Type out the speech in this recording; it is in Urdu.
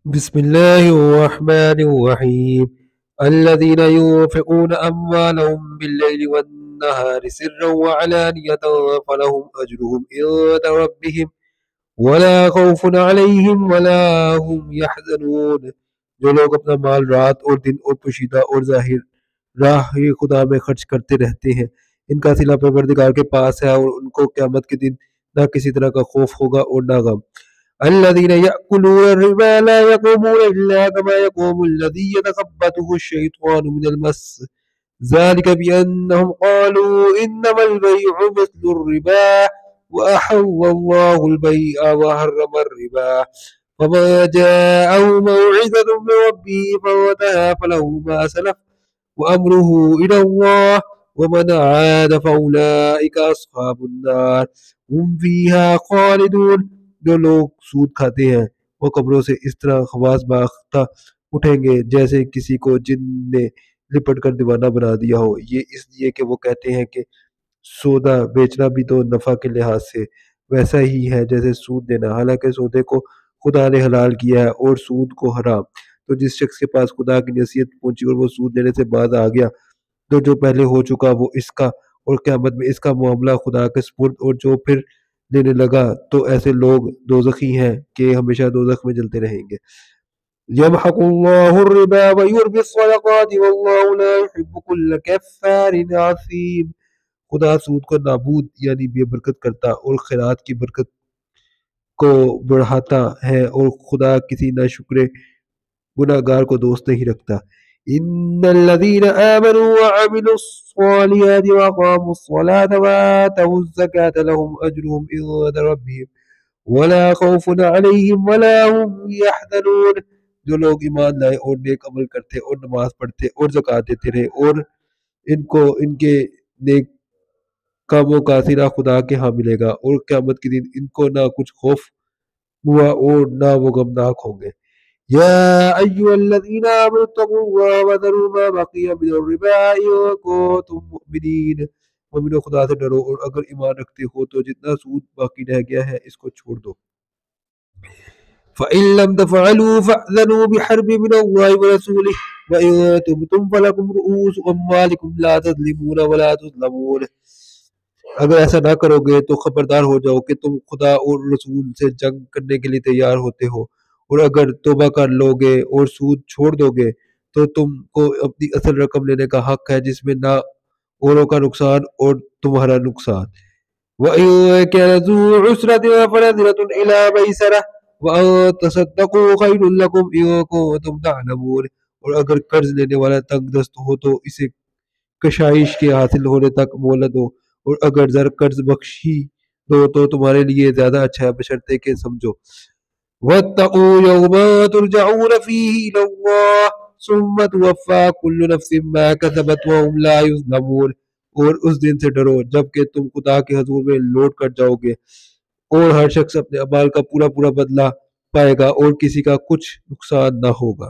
بسم الله الرحمن الرحيم الذين ينفقون أموالهم بالليل والنهار سرا وعلانية فلهم أجرهم عند ربهم ولا خوف عليهم ولا هم يحزنون۔ جو لوگ اپنا مال رات اور دن اور پوشیدہ اور ظاہر راہ خدا میں خرچ کرتے رہتے ہیں، ان کا صلہ پروردگار کے پاس ہے، اور ان کو قیامت کے دن نہ کسی طرح کا خوف ہوگا اور نہ غم۔ الذين يأكلون الربا لا يقومون إلا كما يقوم الذي يتخبطه الشيطان من المس، ذلك بأنهم قالوا إنما البيع مثل الربا وأحل الله البيع وحرم الربا، فمن جاءه موعظة من ربه فانتهى فله ما سلف وأمره إلى الله ومن عاد فأولئك أصحاب النار هم فيها خالدون۔ جو لوگ سود کھاتے ہیں وہ قبروں سے اس طرح خواص باختہ اٹھیں گے جیسے کسی کو جن نے لپٹ کر دیوانہ بنا دیا ہو، یہ اس لیے کہ وہ کہتے ہیں کہ سودا بیچنا بھی تو نفع کے لحاظ سے ویسا ہی ہے جیسے سود دینا، حالانکہ سودے کو خدا نے حلال کیا ہے اور سود کو حرام۔ تو جس شخص کے پاس خدا کی نصیحت پہنچی اور وہ سود دینے سے باز آ گیا تو جو پہلے ہو چکا وہ اس کا، اور قیامت میں اس کا معاملہ خدا کے سپرد، اور جو پھر لینے لگا تو ایسے لوگ دوزخی ہیں کہ ہمیشہ دوزخ میں جلتے رہیں گے۔ يمحق الله الربا ويربي الصدقات والله لا يحب كل كفار عظيم۔ خدا سود کو نابود یعنی بے برکت کرتا اور خیرات کی برکت کو بڑھاتا ہے، اور خدا کسی ناشکر گناہ گار کو دوست نہیں رکھتا۔ ان الذين آمنوا وعملوا الصالحات واقاموا الصلاة وآتوا الزكاة لهم اجرهم عند ربهم ولا خوف عليهم ولا هم يحزنون۔ جو لوگ ایمان لائے اور نیک عمل کرتے اور نماز پڑھتے اور زکوٰۃ دیتے رہے، اور ان کو ان کے نیک کاموں کا صلہ خدا کے ہاں ملے گا، اور قیامت کے دن ان کو نہ کچھ خوف ہوا اور نہ وہ غمناک ہوں گے۔ یا ایھا الذین آمنوا اتقوا اللہ وذروا ما بقی من الربا ان کنتم مؤمنین۔ مومنو، خدا سے ڈرو، اور اگر ایمان رکھتے ہو تو جتنا سود باقی رہ گیا ہے اس کو چھوڑ دو۔ فَإِن لَّمْ تَفْعَلُوا فَأْذَنُوا بِحَرْبٍ مِّنَ اللَّهِ وَرَسُولِهِ وَإِن تُبْتُمْ فَلَكُمْ رُءُوسُ أَمْوَالِكُمْ لَا تَظْلِمُونَ وَلَا تُظْلَمُونَ۔ اگر ایسا نہ کرو گے تو خبردار ہو جاؤ کہ تم خدا اور رسول سے جنگ کرنے کے لیے تیار ہوتے ہو، اور اگر توبہ کر لو گے اور سود چھوڑ دو گے تو تم کو اپنی اصل رقم لینے کا حق ہے، جس میں نہ اوروں کا نقصان اور تمہارا نقصان۔ وَإِن كَانَ ذُو عُسْرَةٍ فَنَظِرَةٌ إِلَىٰ مَيْسَرَةٍ وَأَن تَصَدَّقُوا خَيْرٌ لَّكُمْ إِن كُنتُمْ تَعْلَمُونَ۔ اور اگر قرض لینے والا تنگ دست ہو تو اسے کشائش کے حاصل ہونے تک مہلت دو، اور اگر زر قرض بخشی دو تو تمہارے لیے زیادہ اچھا ہے، بشرطے کہ سمجھو۔ وَاتَّقُوا يَوْمًا تُرْجَعُونَ فِيهِ إِلَى اللَّهِ ثُمَّ تُوَفَّىٰ كُلُّ نَفْسٍ مَّا كَسَبَتْ وَهُمْ لَا يُظْلَمُونَ۔ اور اس دن سے ڈرو جب کہ تم خدا کے حضور میں لوٹ کر جاؤ گے، اور ہر شخص اپنے اعمال کا پورا پورا بدلہ پائے گا، اور کسی کا کچھ نقصان نہ ہوگا۔